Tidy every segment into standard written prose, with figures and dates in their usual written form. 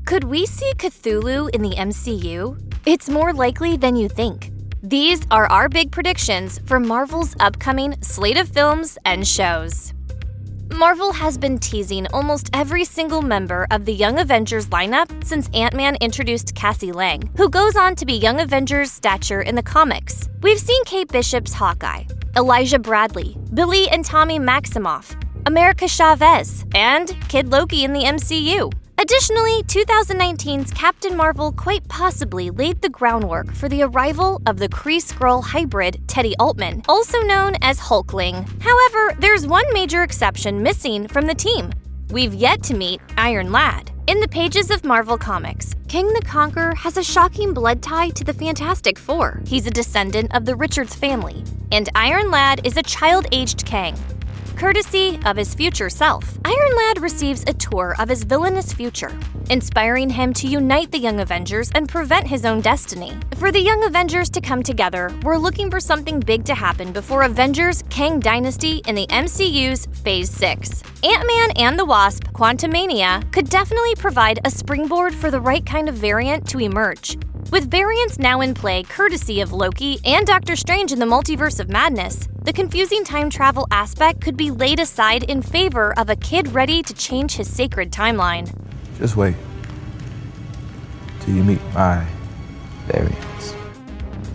Could we see Cthulhu in the MCU? It's more likely than you think. These are our big predictions for Marvel's upcoming slate of films and shows. Marvel has been teasing almost every single member of the Young Avengers lineup since Ant-Man introduced Cassie Lang, who goes on to be Young Avengers' stature in the comics. We've seen Kate Bishop's Hawkeye, Elijah Bradley, Billy and Tommy Maximoff, America Chavez, and Kid Loki in the MCU. Additionally, 2019's Captain Marvel quite possibly laid the groundwork for the arrival of the Kree-Skrull hybrid Teddy Altman, also known as Hulkling. However, there's one major exception missing from the team. We've yet to meet Iron Lad. In the pages of Marvel Comics, King the Conqueror has a shocking blood tie to the Fantastic Four. He's a descendant of the Richards family, and Iron Lad is a child-aged Kang. Courtesy of his future self, Iron Lad receives a tour of his villainous future, inspiring him to unite the Young Avengers and prevent his own destiny. For the Young Avengers to come together, we're looking for something big to happen before Avengers Kang Dynasty in the MCU's Phase 6. Ant-Man and the Wasp: Quantumania could definitely provide a springboard for the right kind of variant to emerge. With variants now in play courtesy of Loki and Doctor Strange in the Multiverse of Madness, the confusing time travel aspect could be laid aside in favor of a kid ready to change his sacred timeline. Just wait till you meet my variants.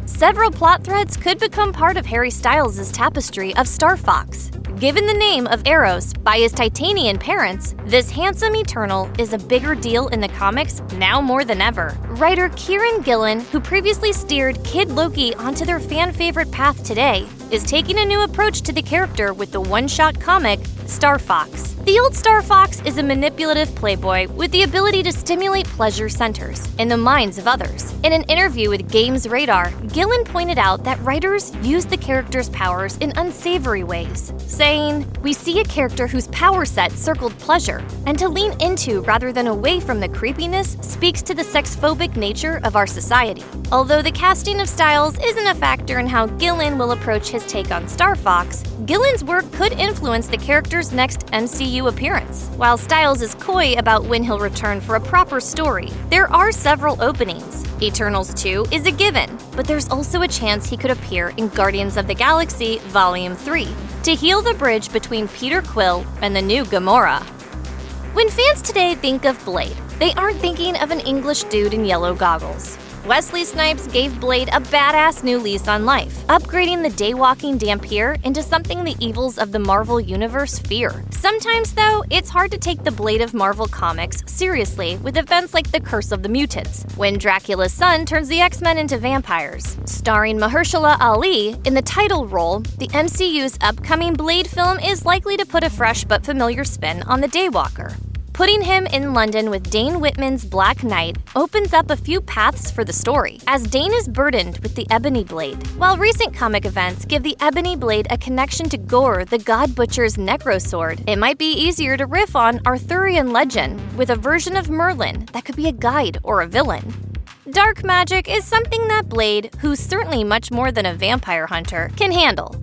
Several plot threads could become part of Harry Styles' tapestry of Starfox. Given the name of Eros by his Titanian parents, this handsome Eternal is a bigger deal in the comics now more than ever. Writer Kieran Gillen, who previously steered Kid Loki onto their fan-favorite path today, is taking a new approach to the character with the one-shot comic Starfox. The old Starfox is a manipulative playboy with the ability to stimulate pleasure centers in the minds of others. In an interview with Games Radar, Gillen pointed out that writers use the character's powers in unsavory ways, saying, "We see a character whose power set circled pleasure, and to lean into rather than away from the creepiness speaks to the sex-phobic nature of our society." Although the casting of Styles isn't a factor in how Gillen will approach his take on Starfox, Gillen's work could influence the character's next MCU appearance. While Styles is coy about when he'll return for a proper story, there are several openings. Eternals 2 is a given, but there's also a chance he could appear in Guardians of the Galaxy Volume 3 to heal the bridge between Peter Quill and the new Gamora. When fans today think of Blade, they aren't thinking of an English dude in yellow goggles. Wesley Snipes gave Blade a badass new lease on life, upgrading the day-walking Dampier into something the evils of the Marvel Universe fear. Sometimes, though, it's hard to take the Blade of Marvel Comics seriously with events like The Curse of the Mutants, when Dracula's son turns the X-Men into vampires. Starring Mahershala Ali in the title role, the MCU's upcoming Blade film is likely to put a fresh but familiar spin on the Daywalker. Putting him in London with Dane Whitman's Black Knight opens up a few paths for the story, as Dane is burdened with the Ebony Blade. While recent comic events give the Ebony Blade a connection to Gore, the God Butcher's Necrosword, it might be easier to riff on Arthurian legend with a version of Merlin that could be a guide or a villain. Dark magic is something that Blade, who's certainly much more than a vampire hunter, can handle.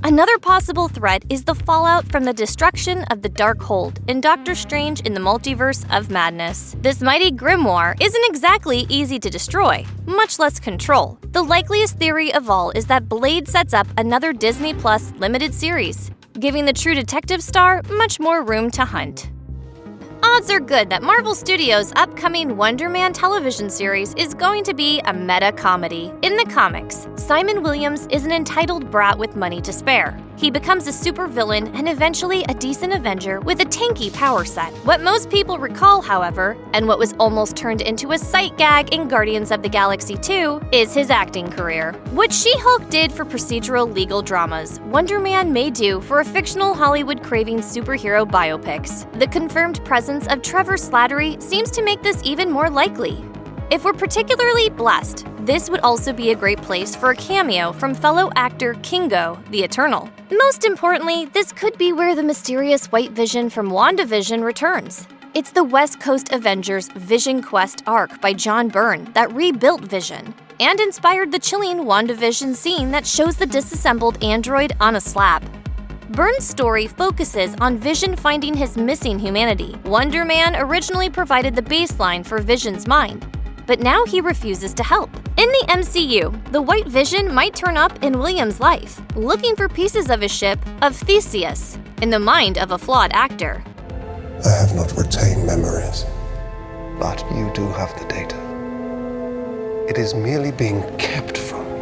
Another possible threat is the fallout from the destruction of the Darkhold in Doctor Strange in the Multiverse of Madness. This mighty grimoire isn't exactly easy to destroy, much less control. The likeliest theory of all is that Blade sets up another Disney Plus limited series, giving the True Detective star much more room to hunt. Odds are good that Marvel Studios' upcoming Wonder Man television series is going to be a meta-comedy. In the comics, Simon Williams is an entitled brat with money to spare. He becomes a supervillain and eventually a decent Avenger with a tanky power set. What most people recall, however, and what was almost turned into a sight gag in Guardians of the Galaxy 2, is his acting career. What She-Hulk did for procedural legal dramas, Wonder Man may do for a fictional Hollywood-craving superhero biopics. The confirmed presence of Trevor Slattery seems to make this even more likely. If we're particularly blessed, this would also be a great place for a cameo from fellow actor Kingo, the Eternal. Most importantly, this could be where the mysterious White Vision from WandaVision returns. It's the West Coast Avengers Vision Quest arc by John Byrne that rebuilt Vision, and inspired the chilling WandaVision scene that shows the disassembled android on a slab. Byrne's story focuses on Vision finding his missing humanity. Wonder Man originally provided the baseline for Vision's mind, but now he refuses to help. In the MCU, the White Vision might turn up in William's life, looking for pieces of his ship of Theseus, in the mind of a flawed actor. I have not retained memories. But you do have the data. It is merely being kept from you.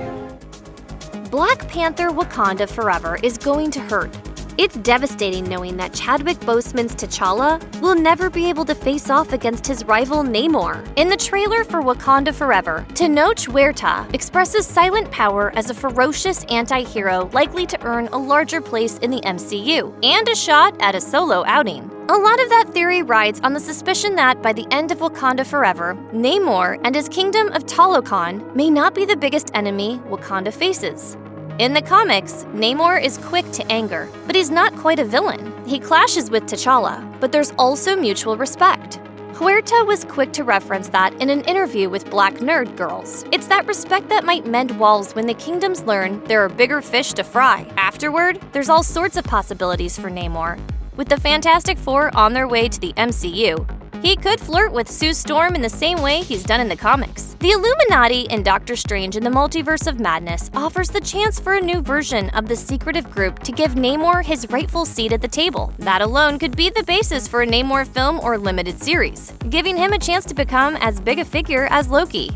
Black Panther: Wakanda Forever is going to hurt. It's devastating knowing that Chadwick Boseman's T'Challa will never be able to face off against his rival Namor. In the trailer for Wakanda Forever, Tenoch Huerta expresses silent power as a ferocious anti-hero likely to earn a larger place in the MCU, and a shot at a solo outing. A lot of that theory rides on the suspicion that by the end of Wakanda Forever, Namor and his kingdom of Talokan may not be the biggest enemy Wakanda faces. In the comics, Namor is quick to anger, but he's not quite a villain. He clashes with T'Challa, but there's also mutual respect. Huerta was quick to reference that in an interview with Black Nerd Girls. It's that respect that might mend walls when the kingdoms learn there are bigger fish to fry. Afterward, there's all sorts of possibilities for Namor. With the Fantastic Four on their way to the MCU, he could flirt with Sue Storm in the same way he's done in the comics. The Illuminati in Doctor Strange in the Multiverse of Madness offers the chance for a new version of the secretive group to give Namor his rightful seat at the table. That alone could be the basis for a Namor film or limited series, giving him a chance to become as big a figure as Loki.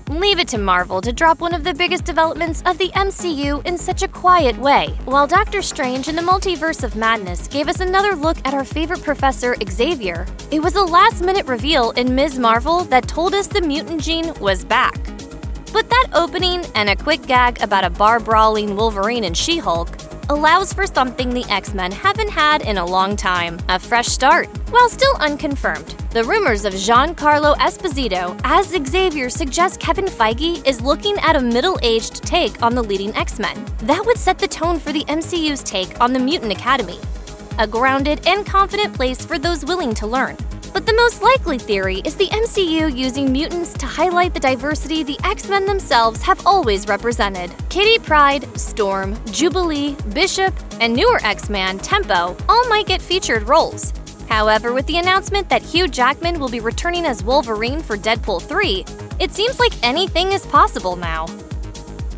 Leave it to Marvel to drop one of the biggest developments of the MCU in such a quiet way. While Doctor Strange in the Multiverse of Madness gave us another look at our favorite Professor Xavier, it was a last-minute reveal in Ms. Marvel that told us the mutant gene was back. But that opening and a quick gag about a bar-brawling Wolverine and She-Hulk allows for something the X-Men haven't had in a long time, a fresh start. While still unconfirmed, the rumors of Giancarlo Esposito as Xavier suggest Kevin Feige is looking at a middle-aged take on the leading X-Men. That would set the tone for the MCU's take on the Mutant Academy, a grounded and confident place for those willing to learn. But the most likely theory is the MCU using mutants to highlight the diversity the X-Men themselves have always represented. Kitty Pryde, Storm, Jubilee, Bishop, and newer X-Man, Tempo, all might get featured roles. However, with the announcement that Hugh Jackman will be returning as Wolverine for Deadpool 3, it seems like anything is possible now.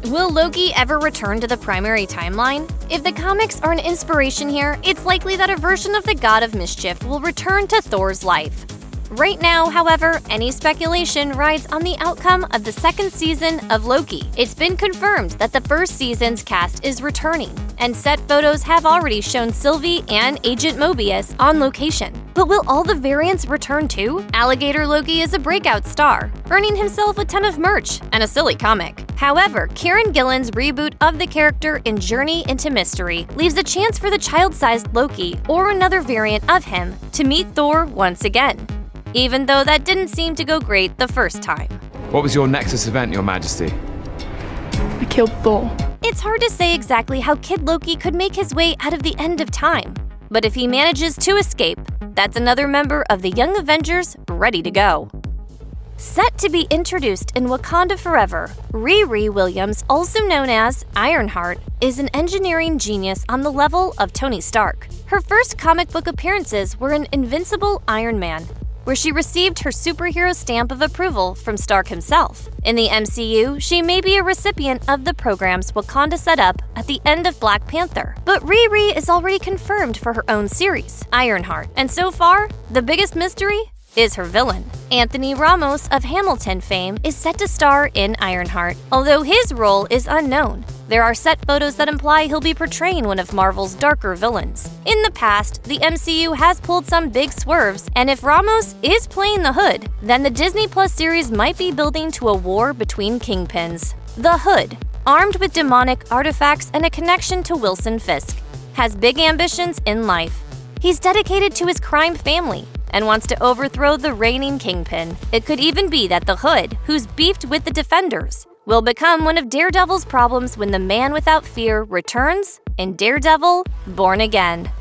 Will Loki ever return to the primary timeline? If the comics are an inspiration here, it's likely that a version of the God of Mischief will return to Thor's life. Right now, however, any speculation rides on the outcome of the second season of Loki. It's been confirmed that the first season's cast is returning, and set photos have already shown Sylvie and Agent Mobius on location. But will all the variants return too? Alligator Loki is a breakout star, earning himself a ton of merch and a silly comic. However, Kieran Gillen's reboot of the character in Journey into Mystery leaves a chance for the child-sized Loki or another variant of him to meet Thor once again, even though that didn't seem to go great the first time. What was your Nexus event, Your Majesty? I killed Thor. It's hard to say exactly how Kid Loki could make his way out of the end of time, but if he manages to escape, that's another member of the Young Avengers ready to go. Set to be introduced in Wakanda Forever, Riri Williams, also known as Ironheart, is an engineering genius on the level of Tony Stark. Her first comic book appearances were in Invincible Iron Man, where she received her superhero stamp of approval from Stark himself. In the MCU, she may be a recipient of the programs Wakanda set up at the end of Black Panther. But Riri is already confirmed for her own series, Ironheart, and so far, the biggest mystery is her villain. Anthony Ramos of Hamilton fame is set to star in Ironheart, although his role is unknown. There are set photos that imply he'll be portraying one of Marvel's darker villains. In the past, the MCU has pulled some big swerves, and if Ramos is playing the Hood, then the Disney Plus series might be building to a war between kingpins. The Hood, armed with demonic artifacts and a connection to Wilson Fisk, has big ambitions in life. He's dedicated to his crime family and wants to overthrow the reigning Kingpin. It could even be that the Hood, who's beefed with the Defenders, will become one of Daredevil's problems when the Man Without Fear returns in Daredevil: Born Again.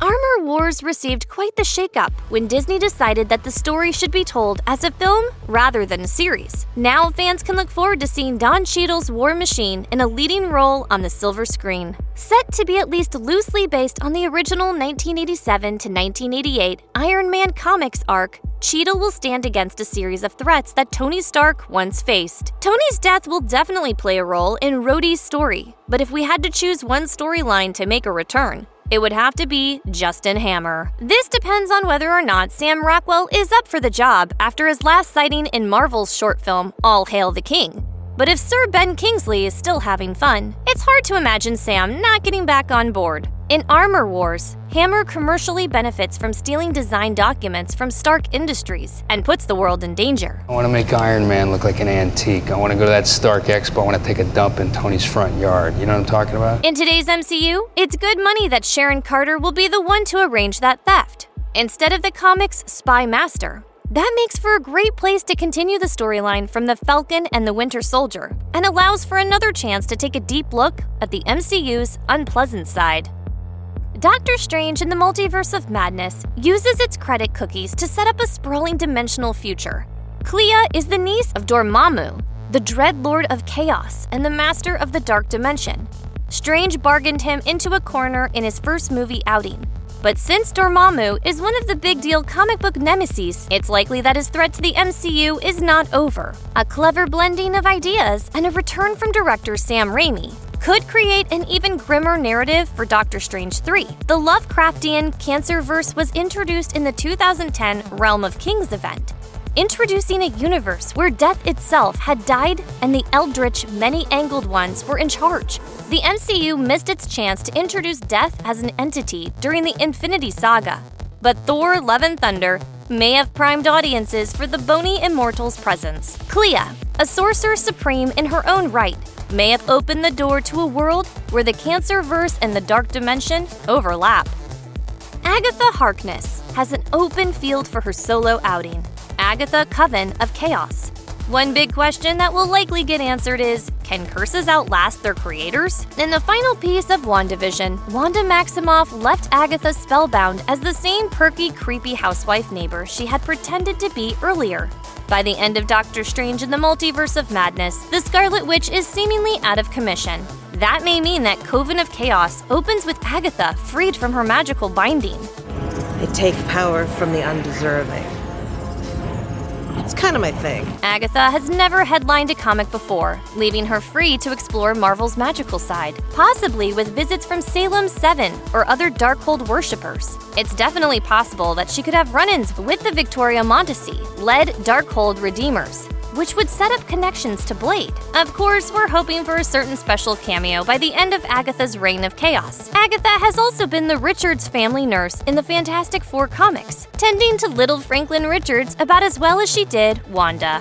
Armor Wars received quite the shakeup when Disney decided that the story should be told as a film rather than a series. Now fans can look forward to seeing Don Cheadle's War Machine in a leading role on the silver screen. Set to be at least loosely based on the original 1987 to 1988 Iron Man comics arc, Cheadle will stand against a series of threats that Tony Stark once faced. Tony's death will definitely play a role in Rhodey's story, but if we had to choose one storyline to make a return, it would have to be Justin Hammer. This depends on whether or not Sam Rockwell is up for the job after his last sighting in Marvel's short film All Hail the King. But if Sir Ben Kingsley is still having fun, it's hard to imagine Sam not getting back on board. In Armor Wars, Hammer commercially benefits from stealing design documents from Stark Industries and puts the world in danger. I want to make Iron Man look like an antique. I want to go to that Stark Expo. I want to take a dump in Tony's front yard. You know what I'm talking about? In today's MCU, it's good money that Sharon Carter will be the one to arrange that theft, instead of the comics' Spy Master. That makes for a great place to continue the storyline from the Falcon and the Winter Soldier, and allows for another chance to take a deep look at the MCU's unpleasant side. Doctor Strange in the Multiverse of Madness uses its credit cookies to set up a sprawling dimensional future. Clea is the niece of Dormammu, the Dread Lord of Chaos and the Master of the Dark Dimension. Strange bargained him into a corner in his first movie outing. But since Dormammu is one of the big deal comic book nemesis, it's likely that his threat to the MCU is not over. A clever blending of ideas and a return from director Sam Raimi could create an even grimmer narrative for Doctor Strange 3. The Lovecraftian Cancerverse was introduced in the 2010 Realm of Kings event, introducing a universe where death itself had died and the eldritch, many-angled ones were in charge. The MCU missed its chance to introduce death as an entity during the Infinity Saga, but Thor: Love and Thunder may have primed audiences for the bony immortal's presence. Clea, a sorcerer supreme in her own right, may have opened the door to a world where the Cancerverse and the Dark Dimension overlap. Agatha Harkness has an open field for her solo outing, Agatha Coven of Chaos. One big question that will likely get answered is, can curses outlast their creators? In the final piece of WandaVision, Wanda Maximoff left Agatha spellbound as the same perky, creepy housewife neighbor she had pretended to be earlier. By the end of Doctor Strange in the Multiverse of Madness, the Scarlet Witch is seemingly out of commission. That may mean that Coven of Chaos opens with Agatha freed from her magical binding. They take power from the undeserving. It's kind of my thing. Agatha has never headlined a comic before, leaving her free to explore Marvel's magical side, possibly with visits from Salem's Seven or other Darkhold worshippers. It's definitely possible that she could have run-ins with the Victoria Montesi-led Darkhold Redeemers, which would set up connections to Blade. Of course, we're hoping for a certain special cameo by the end of Agatha's reign of chaos. Agatha has also been the Richards family nurse in the Fantastic Four comics, tending to little Franklin Richards about as well as she did Wanda.